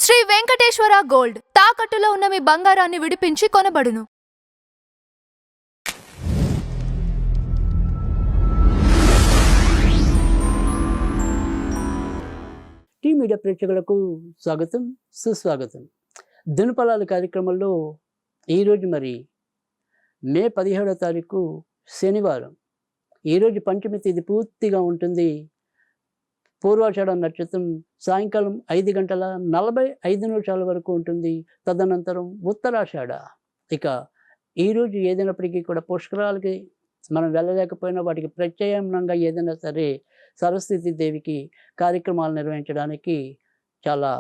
Shri Venkateswara gold తాకట్టులో ఉన్న మీ బంగారాన్ని విడిపించి కొనబడును. టీ మీడియా ప్రేక్షకులకు స్వాగతం, సుస్వాగతం. దినఫలాలు కార్యక్రమంలో ఈరోజు మరి మే 17వ తారీఖు శనివారం. ఈరోజు పంచమి తేదీ పూర్తిగా ఉంటుంది. పూర్వాషాఢ నక్షత్రం సాయంకాలం 5:45 వరకు ఉంటుంది. తదనంతరం ఉత్తరాషాఢ. ఇక ఈరోజు ఏదైనప్పటికీ కూడా పుష్కరాలకి మనం వెళ్ళలేకపోయినా వాటికి ప్రత్యామ్నాయంగా ఏదైనా సరే సరస్వతీ దేవికి కార్యక్రమాలు నిర్వహించడానికి చాలా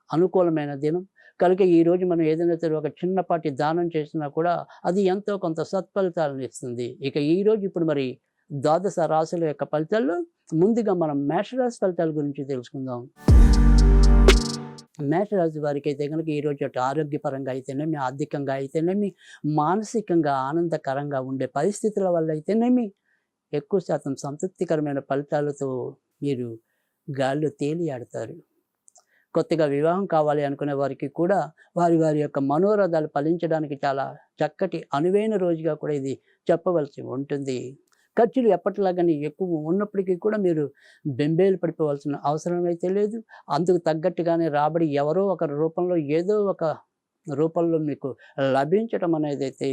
అనుకూలమైన దినం. కనుక ఈరోజు మనం ఏదైనా సరే ఒక చిన్నపాటి దానం చేసినా కూడా అది ఎంతో కొంత సత్ఫలితాలను ఇస్తుంది. ఇక ఈరోజు ఇప్పుడు మరి ద్వాదశ రాశుల యొక్క ఫలితాల్లో ముందుగా మనం మేషరాశి ఫలితాల గురించి తెలుసుకుందాం. మేషరాశి వారికి అయితే కనుక ఈరోజు అటు ఆరోగ్యపరంగా అయితేనేమి, ఆర్థికంగా అయితేనేమి, మానసికంగా ఆనందకరంగా ఉండే పరిస్థితుల వల్ల అయితేనేమి ఎక్కువ శాతం సంతృప్తికరమైన ఫలితాలతో మీరు గాల్లో తేలియాడతారు. కొత్తగా వివాహం కావాలి అనుకునే వారికి కూడా వారి యొక్క మనోరథాలు ఫలించడానికి చాలా చక్కటి అనువైన రోజుగా కూడా ఇది చెప్పవలసి ఉంటుంది. ఖర్చులు ఎప్పటిలాగానే ఎక్కువ ఉన్నప్పటికీ కూడా మీరు బెంబేలు పడిపోవాల్సిన అవసరం అయితే లేదు. అందుకు తగ్గట్టుగానే రాబడి ఎవరో ఒక రూపంలో ఏదో ఒక రూపంలో మీకు లభించడం అనేది అయితే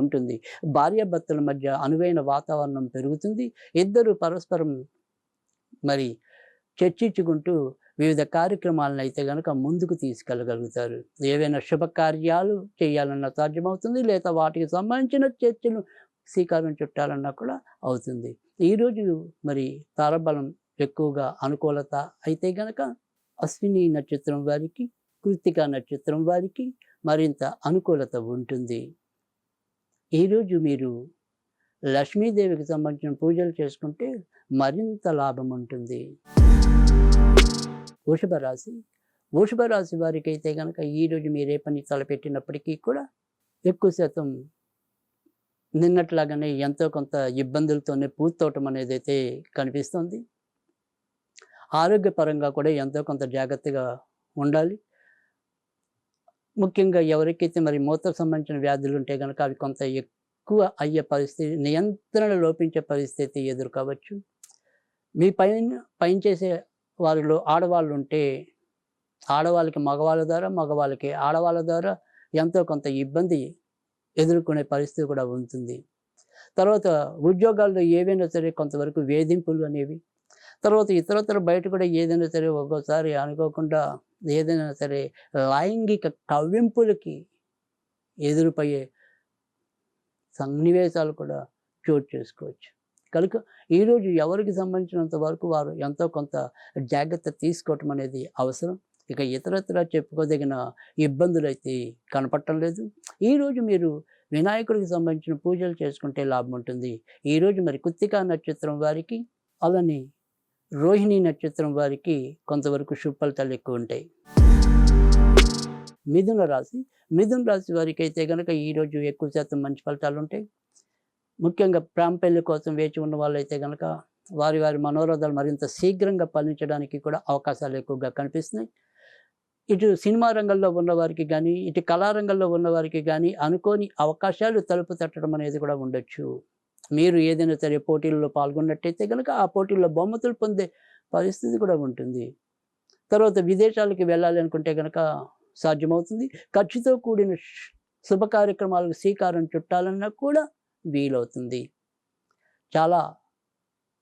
ఉంటుంది. భార్యాభర్తల మధ్య అనువైన వాతావరణం పెరుగుతుంది. ఇద్దరు పరస్పరం మరి చర్చించుకుంటూ వివిధ కార్యక్రమాలను అయితే కనుక ముందుకు తీసుకెళ్ళగలుగుతారు. ఏవైనా శుభకార్యాలు చేయాలన్నా సాధ్యమవుతుంది, లేదా వాటికి సంబంధించిన చర్చలు శ్రీకారం చుట్టాలన్నా కూడా అవుతుంది. ఈరోజు మరి తారబలం ఎక్కువగా అనుకూలత అయితే గనక అశ్విని నక్షత్రం వారికి, కృత్తిక నక్షత్రం వారికి మరింత అనుకూలత ఉంటుంది. ఈరోజు మీరు లక్ష్మీదేవికి సంబంధించిన పూజలు చేసుకుంటే మరింత లాభం ఉంటుంది. వృషభ రాశి వారికి అయితే కనుక ఈరోజు మీరే పని తలపెట్టినప్పటికీ కూడా ఎక్కువ శాతం నిన్నట్లాగానే ఎంతో కొంత ఇబ్బందులతోనే పూర్తవటం అనేది అయితే కనిపిస్తుంది. ఆరోగ్యపరంగా కూడా ఎంతో కొంత జాగ్రత్తగా ఉండాలి. ముఖ్యంగా ఎవరికైతే మరి మూత్ర సంబంధించిన వ్యాధులు ఉంటే కనుక అవి కొంత ఎక్కువ అయ్యే పరిస్థితి, నియంత్రణ లోపించే పరిస్థితి ఎదురు కావచ్చు. మీ పైన చేసే వారిలో ఆడవాళ్ళు ఉంటే ఆడవాళ్ళకి మగవాళ్ళ ద్వారా, మగవాళ్ళకి ఆడవాళ్ళ ద్వారా ఎంతో కొంత ఇబ్బంది ఎదుర్కొనే పరిస్థితి కూడా ఉంటుంది. తర్వాత ఉద్యోగాల్లో ఏవైనా సరే కొంతవరకు వేధింపులు అనేవి, తర్వాత ఇతరత్ర బయట కూడా ఏదైనా సరే ఒక్కోసారి అనుకోకుండా ఏదైనా సరే లైంగిక కవ్వింపులకి ఎదురుపయ్యే సన్నివేశాలు కూడా చోటు చేసుకోవచ్చు. కనుక ఈరోజు ఎవరికి సంబంధించినంత వరకు వారు ఎంతో కొంత జాగ్రత్త తీసుకోవటం అనేది అవసరం. ఇక ఇతరత్ర చెప్పుకోదగిన ఇబ్బందులు అయితే కనపడటం లేదు. ఈరోజు మీరు వినాయకుడికి సంబంధించిన పూజలు చేసుకుంటే లాభం ఉంటుంది. ఈరోజు మరి కృత్తికా నక్షత్రం వారికి, అలానే రోహిణి నక్షత్రం వారికి కొంతవరకు శుభ ఫలితాలు ఎక్కువ ఉంటాయి. మిథున రాశి వారికి అయితే కనుక ఈరోజు ఎక్కువ శాతం మంచి ఫలితాలు ఉంటాయి. ముఖ్యంగా ప్రేమ పెళ్లి కోసం వేచి ఉన్న వాళ్ళైతే కనుక వారి మనోరథాలు మరింత శీఘ్రంగా ఫలించడానికి కూడా అవకాశాలు ఎక్కువగా కనిపిస్తున్నాయి. ఇటు సినిమా రంగంలో ఉన్నవారికి కానీ, ఇటు కళారంగంలో ఉన్నవారికి కానీ అనుకోని అవకాశాలు తలుపు తట్టడం అనేది కూడా ఉండొచ్చు. మీరు ఏదైనా సరే పోటీల్లో పాల్గొన్నట్టయితే కనుక ఆ పోటీల్లో బహుమతులు పొందే పరిస్థితి కూడా ఉంటుంది. తర్వాత విదేశాలకు వెళ్ళాలి అనుకుంటే కనుక సాధ్యమవుతుంది. ఖర్చుతో కూడిన శుభ కార్యక్రమాలకు శ్రీకారం చుట్టాలన్నా కూడా వీలవుతుంది. చాలా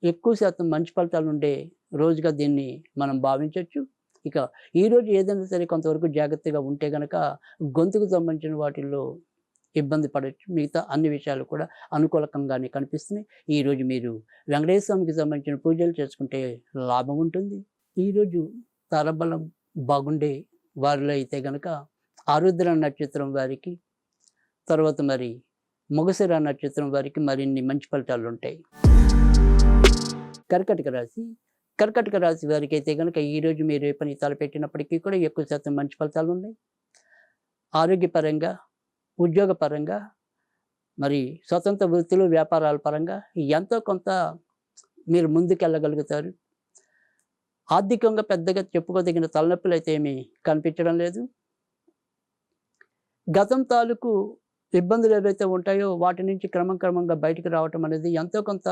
ఎక్కువ శాతం మంచి ఫలితాలు ఉండే రోజుగా దీన్ని మనం భావించవచ్చు. ఇక ఈరోజు ఏదైనా సరే కొంతవరకు జాగ్రత్తగా ఉంటే కనుక గొంతుకు సంబంధించిన వాటిల్లో ఇబ్బంది పడవచ్చు. మిగతా అన్ని విషయాలు కూడా అనుకూలకంగానే కనిపిస్తున్నాయి. ఈరోజు మీరు వెంకటేశ్వర స్వామికి సంబంధించిన పూజలు చేసుకుంటే లాభం ఉంటుంది. ఈరోజు తారబలం బాగుండే వారిలో అయితే కనుక ఆరుద్ర నక్షత్రం వారికి, తర్వాత మరి మొగశిర నక్షత్రం వారికి మరిన్ని మంచి ఫలితాలు ఉంటాయి. కర్కాటక రాశి వారికి అయితే కనుక ఈరోజు మీరు ఏ పని తలపెట్టినప్పటికీ కూడా ఎక్కువ శాతం మంచి ఫలితాలు ఉన్నాయి. ఆరోగ్యపరంగా, ఉద్యోగపరంగా, మరి స్వతంత్ర వృత్తులు, వ్యాపారాల పరంగా ఎంతో కొంత మీరు ముందుకెళ్ళగలుగుతారు. ఆర్థికంగా పెద్దగా చెప్పుకోదగిన తలనొప్పులు అయితే ఏమీ కనిపించడం లేదు. గతం తాలూకు ఇబ్బందులు ఏవైతే ఉంటాయో వాటి నుంచి క్రమంగా బయటికి రావటం అనేది ఎంతో కొంత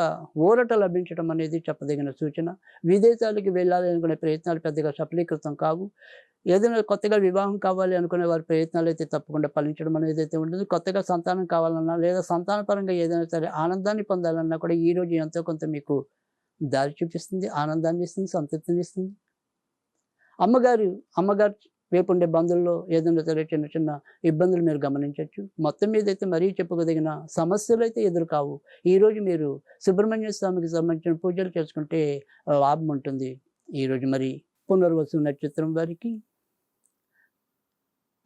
ఊరట లభించడం అనేది చెప్పదగిన సూచన. విదేశాలకు వెళ్ళాలి అనుకునే ప్రయత్నాలు పెద్దగా సఫలీకృతం కావు. ఏదైనా కొత్తగా వివాహం కావాలి అనుకునే వారి ప్రయత్నాలు అయితే తప్పకుండా ఫలించడం అనేది అయితే ఉంటుంది. కొత్తగా సంతానం కావాలన్నా లేదా సంతానపరంగా ఏదైనా సరే ఆనందాన్ని పొందాలన్నా కూడా ఈరోజు ఎంతో కొంత మీకు దారి చూపిస్తుంది, ఆనందాన్ని ఇస్తుంది, సంతృప్తిని ఇస్తుంది. అమ్మగారు వైపు ఉండే బంధువుల్లో ఏదైనా సరే చిన్న ఇబ్బందులు మీరు గమనించవచ్చు. మొత్తం మీద అయితే మరీ చెప్పుకోదగిన సమస్యలు అయితే ఎదురు కావు. ఈరోజు మీరు సుబ్రహ్మణ్య స్వామికి సంబంధించిన పూజలు చేసుకుంటే లాభం ఉంటుంది. ఈరోజు మరి పునర్వసు నక్షత్రం వారికి,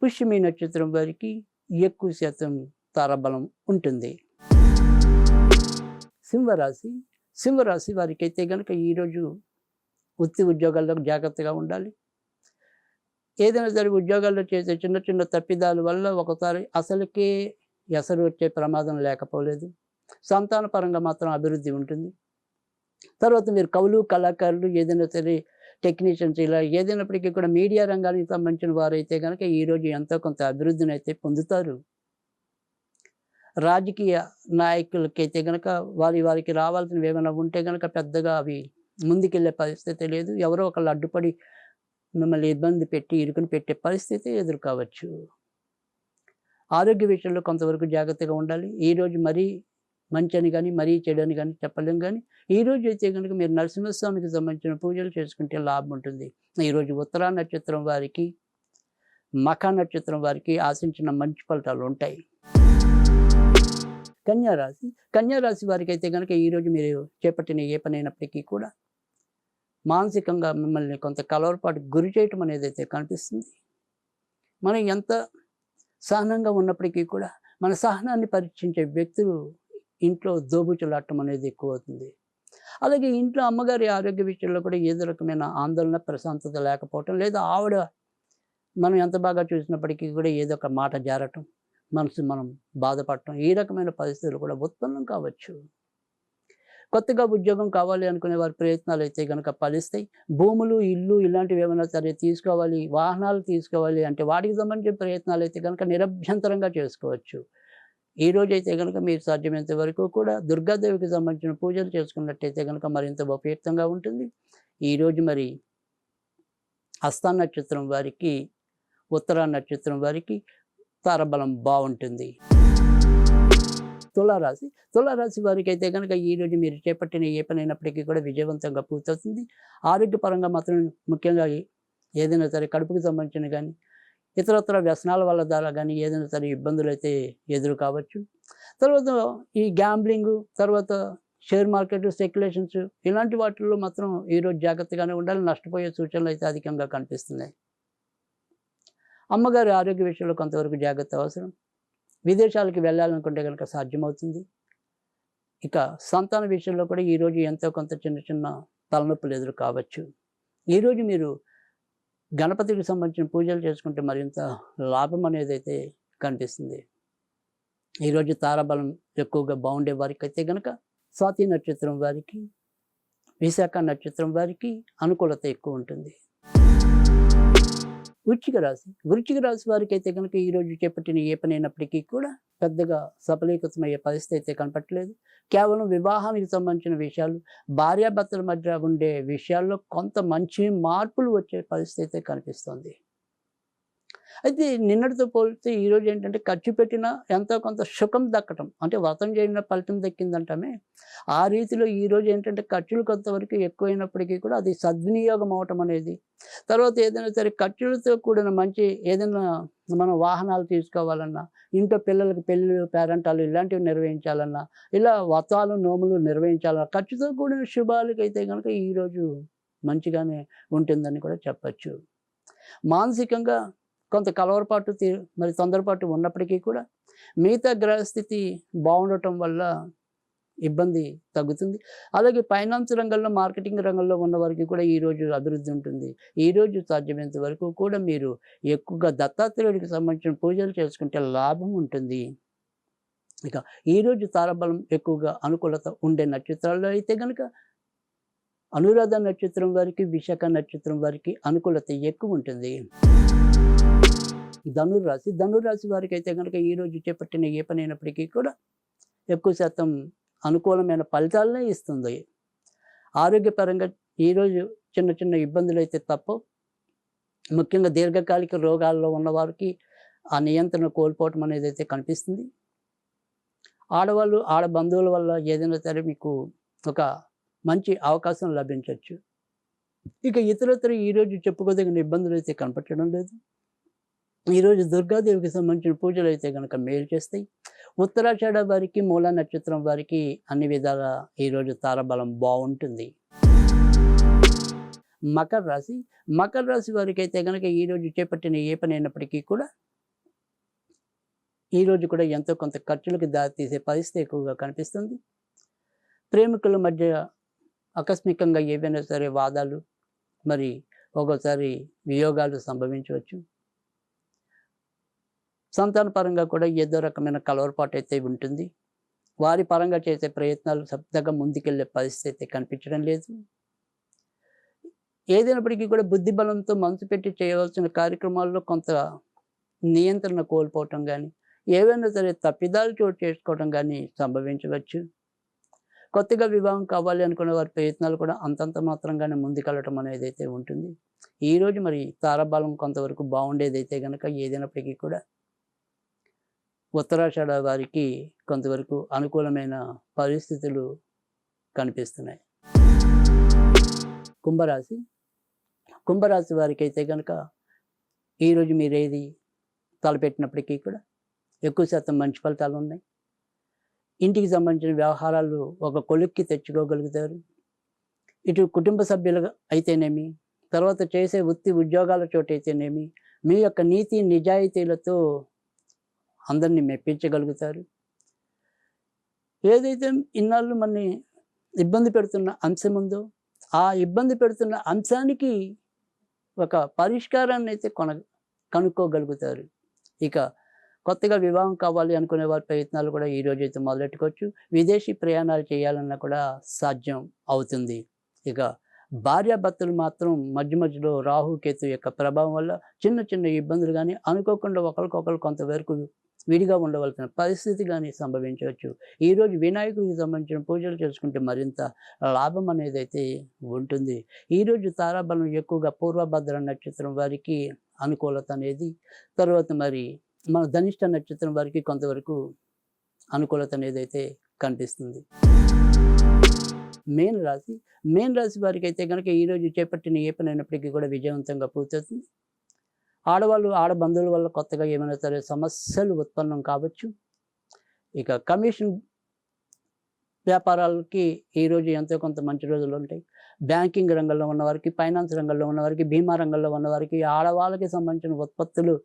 పుష్యమి నక్షత్రం వారికి ఎక్కువ శాతం తారాబలం ఉంటుంది. సింహరాశి వారికైతే కనుక ఈరోజు వృత్తి ఉద్యోగాల్లో జాగ్రత్తగా ఉండాలి. ఏదైనా సరే ఉద్యోగాల్లో చేసే చిన్న తప్పిదాల వల్ల ఒకసారి అసలుకే ఎసరు వచ్చే ప్రమాదం లేకపోలేదు. సంతాన పరంగా మాత్రం అభివృద్ధి ఉంటుంది. తర్వాత మీరు కవులు, కళాకారులు, ఏదైనా సరే టెక్నీషియన్స్ ఇలా ఏదైనప్పటికీ కూడా మీడియా రంగానికి సంబంధించిన వారైతే కనుక ఈరోజు ఎంతో కొంత అభివృద్ధిని అయితే పొందుతారు. రాజకీయ నాయకులకైతే కనుక వారికి రావాల్సినవి ఏమైనా ఉంటే కనుక పెద్దగా అవి ముందుకెళ్ళే పరిస్థితి లేదు. ఎవరో ఒకళ్ళు అడ్డుపడి మిమ్మల్ని ఇబ్బంది పెట్టి ఇరుకుని పెట్టే పరిస్థితి ఎదురు కావచ్చు. ఆరోగ్య విషయంలో కొంతవరకు జాగ్రత్తగా ఉండాలి. ఈరోజు మరీ మంచి అని కానీ మరీ చెడు అని కానీ చెప్పలేం. కానీ ఈరోజు అయితే కనుక మీరు నరసింహస్వామికి సంబంధించిన పూజలు చేసుకుంటే లాభం ఉంటుంది. ఈరోజు ఉత్తరా నక్షత్రం వారికి, మఖా నక్షత్రం వారికి ఆశించిన మంచి ఫలితాలు ఉంటాయి. కన్యారాశి వారికి అయితే కనుక ఈరోజు మీరు చేపట్టిన ఏ పని అయినప్పటికీ కూడా మానసికంగా మిమ్మల్ని కొంత కలవరపాటుకు గురి చేయటం అనేది అయితే కనిపిస్తుంది. మనం ఎంత సహనంగా ఉన్నప్పటికీ కూడా మన సహనాన్ని పరీక్షించే వ్యక్తులు ఇంట్లో దోబుచులాడటం అనేది ఎక్కువ అవుతుంది. అలాగే ఇంట్లో అమ్మగారి ఆరోగ్య విషయంలో కూడా ఏదో రకమైన ఆందోళన, ప్రశాంతత లేకపోవటం, లేదా ఆవిడ మనం ఎంత బాగా చూసినప్పటికీ కూడా ఏదో ఒక మాట జారటం, మనం బాధపడటం, ఈ రకమైన పరిస్థితులు కూడా ఉత్పన్నం కావచ్చు. కొత్తగా ఉద్యోగం కావాలి అనుకునే వారి ప్రయత్నాలు అయితే కనుక ఫలిస్తాయి. భూములు, ఇల్లు ఇలాంటివి ఏమైనా సరే తీసుకోవాలి, వాహనాలు తీసుకోవాలి అంటే వాటికి సంబంధించిన ప్రయత్నాలు అయితే కనుక నిరభ్యంతరంగా చేసుకోవచ్చు. ఈరోజు అయితే కనుక మీరు సాధ్యమైనంత వరకు కూడా దుర్గాదేవికి సంబంధించిన పూజలు చేసుకున్నట్టయితే కనుక మరింత ఉపయుక్తంగా ఉంటుంది. ఈరోజు మరి హస్త నక్షత్రం వారికి, ఉత్తరా నక్షత్రం వారికి తారబలం బాగుంటుంది. తులారాశి వారికి అయితే కనుక ఈరోజు మీరు చేపట్టిన ఏ పని అయినప్పటికీ కూడా విజయవంతంగా పూర్తవుతుంది. ఆరోగ్యపరంగా మాత్రం ముఖ్యంగా ఏదైనా సరే కడుపుకి సంబంధించిన కానీ ఇతరత్ర వ్యసనాల వల్ల ద్వారా కానీ ఏదైనా సరే ఇబ్బందులు అయితే ఎదురు కావచ్చు. తర్వాత ఈ గ్యాంబ్లింగ్, తర్వాత షేర్ మార్కెట్, స్పెక్యులేషన్స్ ఇలాంటి వాటిల్లో మాత్రం ఈరోజు జాగ్రత్తగానే ఉండాలి. నష్టపోయే సూచనలు అయితే అధికంగా కనిపిస్తున్నాయి. అమ్మగారి ఆరోగ్య విషయంలో కొంతవరకు జాగ్రత్త అవసరం. విదేశాలకు వెళ్ళాలనుకుంటే కనుక సాధ్యమవుతుంది. ఇక సంతాన విషయంలో కూడా ఈరోజు ఎంతో కొంత చిన్న తలనొప్పులు ఎదురు కావచ్చు. ఈరోజు మీరు గణపతికి సంబంధించిన పూజలు చేసుకుంటే మరింత లాభం అనేది అయితే కనిపిస్తుంది. ఈరోజు తారాబలం ఎక్కువగా బాగుండే వారికి అయితే కనుక స్వాతి నక్షత్రం వారికి, విశాఖ నక్షత్రం వారికి అనుకూలత ఎక్కువ ఉంటుంది. వృశ్చిక రాశి వారికి అయితే కనుక ఈరోజు చేపట్టిన ఏ పని అయినప్పటికీ కూడా పెద్దగా సఫలీకృతమయ్యే పరిస్థితి అయితే కనపట్లేదు. కేవలం వివాహానికి సంబంధించిన విషయాలు, భార్యాభర్తల మధ్య ఉండే విషయాల్లో కొంత మంచి మార్పులు వచ్చే పరిస్థితి అయితే కనిపిస్తుంది. అయితే నిన్నటితో పోలిస్తే ఈరోజు ఏంటంటే ఖర్చు పెట్టినా ఎంతో కొంత సుఖం దక్కటం, అంటే వ్రతం చేయన ఫలితం దక్కిందంటామే, ఆ రీతిలో ఈరోజు ఏంటంటే ఖర్చులు కొంతవరకు ఎక్కువైనప్పటికీ కూడా అది సద్వినియోగం అవటం అనేది, తర్వాత ఏదైనా సరే ఖర్చులతో కూడిన మంచి ఏదైనా మనం వాహనాలు తీసుకోవాలన్నా, ఇంట్లో పిల్లలకి పెళ్ళిళ్ళు, పేరంటాలు ఇలాంటివి నిర్వహించాలన్నా, ఇలా వ్రతాలు, నోములు నిర్వహించాలన్నా ఖర్చుతో కూడిన శుభాలకైతే కనుక ఈరోజు మంచిగానే ఉంటుందని కూడా చెప్పచ్చు. మానసికంగా కొంత కలవరపాటు మరి తొందరపాటు ఉన్నప్పటికీ కూడా మిగతా గ్రహస్థితి బాగుండటం వల్ల ఇబ్బంది తగ్గుతుంది. అలాగే ఫైనాన్స్ రంగంలో, మార్కెటింగ్ రంగంలో ఉన్న వారికి కూడా ఈరోజు అభివృద్ధి ఉంటుంది. ఈరోజు సాధ్యమైనంత వరకు కూడా మీరు ఎక్కువగా దత్తాత్రేయుడికి సంబంధించిన పూజలు చేసుకుంటే లాభం ఉంటుంది. ఇక ఈరోజు తారాబలం ఎక్కువగా అనుకూలత ఉండే నక్షత్రాల్లో అయితే కనుక అనురాధ నక్షత్రం వారికి, విశాఖ నక్షత్రం వారికి అనుకూలత ఎక్కువ ఉంటుంది. ధనుర్రాశి వారికి అయితే కనుక ఈరోజు చేపట్టిన ఏ పని అయినప్పటికీ కూడా ఎక్కువ శాతం అనుకూలమైన ఫలితాలనే ఇస్తుంది. ఆరోగ్యపరంగా ఈరోజు చిన్న చిన్న ఇబ్బందులు అయితే తప్పవు. ముఖ్యంగా దీర్ఘకాలిక రోగాల్లో ఉన్నవారికి ఆ నియంత్రణ కోల్పోవటం అనేది అయితే కనిపిస్తుంది. ఆడ బంధువుల వల్ల ఏదైనా సరే మీకు ఒక మంచి అవకాశం లభించవచ్చు. ఇక ఇతరత్ర ఈరోజు చెప్పుకోదగిన ఇబ్బందులు అయితే కనపడడం లేదు. ఈరోజు దుర్గాదేవికి సంబంధించిన పూజలు అయితే కనుక మేలు చేస్తాయి. ఉత్తరాషాఢ వారికి, మూలా నక్షత్రం వారికి అన్ని విధాల ఈరోజు తారబలం బాగుంటుంది. మకర రాశి వారికి అయితే కనుక ఈరోజు చేపట్టిన ఏ పని అయినప్పటికీ కూడా ఈరోజు కూడా ఎంతో కొంత ఖర్చులకు దారితీసే పరిస్థితి ఎక్కువగా కనిపిస్తుంది. ప్రేమికుల మధ్య ఆకస్మికంగా ఏవైనా సరే వాదాలు, మరి ఒక్కోసారి వియోగాలు సంభవించవచ్చు. సంతాన పరంగా కూడా ఏదో రకమైన కలవరపాటు అయితే ఉంటుంది. వారి పరంగా చేసే ప్రయత్నాలు సబ్దగా ముందుకెళ్లే పరిస్థితి అయితే కనిపించడం లేదు. ఏదైనప్పటికీ కూడా బుద్ధి బలంతో మనసు పెట్టి చేయవలసిన కార్యక్రమాల్లో కొంత నియంత్రణ కోల్పోవటం కానీ, ఏవైనా సరే తప్పిదాలు చోటు చేసుకోవడం కానీ సంభవించవచ్చు. కొత్తగా వివాహం కావాలి అనుకునే వారి ప్రయత్నాలు కూడా అంతంత మాత్రంగానే ముందుకెళ్ళటం అనేది అయితే ఉంటుంది. ఈరోజు మరి తారాబలం కొంతవరకు బాగుండేదైతే కనుక ఏదైనప్పటికీ కూడా ఉత్తరాషాఢ వారికి కొంతవరకు అనుకూలమైన పరిస్థితులు కనిపిస్తున్నాయి. కుంభరాశి వారికి అయితే కనుక ఈరోజు మీరు ఏది తలపెట్టినప్పటికీ కూడా ఎక్కువ శాతం మంచి ఫలితాలు ఉన్నాయి. ఇంటికి సంబంధించిన వ్యవహారాలు ఒక కొలిక్కి తెచ్చుకోగలుగుతారు. ఇటు కుటుంబ సభ్యులు అయితేనేమి, తర్వాత చేసే ఉద్యోగాల చోటు అయితేనేమి, మీ యొక్క నీతి నిజాయితీలతో అందరినీ మెప్పించగలుగుతారు. ఏదైతే ఇన్నాళ్ళు మనని ఇబ్బంది పెడుతున్న అంశం ఉందో ఆ ఇబ్బంది పెడుతున్న అంశానికి ఒక పరిష్కారాన్ని అయితే కనుక్కోగలుగుతారు. ఇక కొత్తగా వివాహం కావాలి అనుకునే వారి ప్రయత్నాలు కూడా ఈరోజు అయితే మొదలెట్టుకోవచ్చు. విదేశీ ప్రయాణాలు చేయాలన్నా కూడా సాధ్యం అవుతుంది. ఇక భార్యాభర్తలు మాత్రం మధ్య మధ్యలో రాహుకేతు యొక్క ప్రభావం వల్ల చిన్న చిన్న ఇబ్బందులు కానీ, అనుకోకుండా ఒకరికొకరు కొంతవరకు విడిగా ఉండవలసిన పరిస్థితి కానీ సంభవించవచ్చు. ఈరోజు వినాయకుడికి సంబంధించిన పూజలు చేసుకుంటే మరింత లాభం అనేది అయితే ఉంటుంది. ఈరోజు తారాబలం ఎక్కువగా పూర్వభద్ర నక్షత్రం వారికి అనుకూలత అనేది, తర్వాత మరి మన ధనిష్ట నక్షత్రం వారికి కొంతవరకు అనుకూలత అనేది అయితే కనిపిస్తుంది. మెయిన్ రాశి వారికి అయితే కనుక ఈరోజు చేపట్టిన ఏ పని అయినప్పటికీ కూడా విజయవంతంగా పూర్తవుతుంది. ఆడ బంధువుల వల్ల కొత్తగా ఏమైనా సరే సమస్యలు ఉత్పన్నం కావచ్చు. ఇక కమిషన్ వ్యాపారాలకి ఈరోజు ఎంతో కొంత మంచి రోజులు ఉంటాయి. బ్యాంకింగ్ రంగంలో ఉన్నవారికి, ఫైనాన్స్ రంగంలో ఉన్నవారికి, బీమా రంగంలో ఉన్నవారికి, ఆడవాళ్ళకి సంబంధించిన ఉత్పత్తులు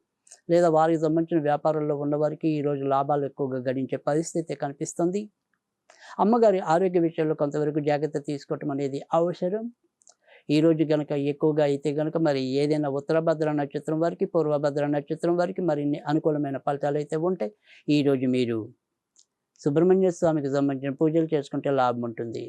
లేదా వారికి సంబంధించిన వ్యాపారాల్లో ఉన్నవారికి ఈరోజు లాభాలు ఎక్కువగా గడించే పరిస్థితి కనిపిస్తుంది. అమ్మగారి ఆరోగ్య విషయంలో కొంతవరకు జాగ్రత్త తీసుకోవటం అనేది అవసరం. ఈరోజు కనుక ఎక్కువగా అయితే కనుక మరి ఏదైనా ఉత్తరభద్ర నక్షత్రం వారికి, పూర్వభద్ర నక్షత్రం వారికి మరిన్ని అనుకూలమైన ఫలితాలు అయితే ఉంటాయి. ఈరోజు మీరు సుబ్రహ్మణ్య స్వామికి సంబంధించిన పూజలు చేసుకుంటే లాభం ఉంటుంది.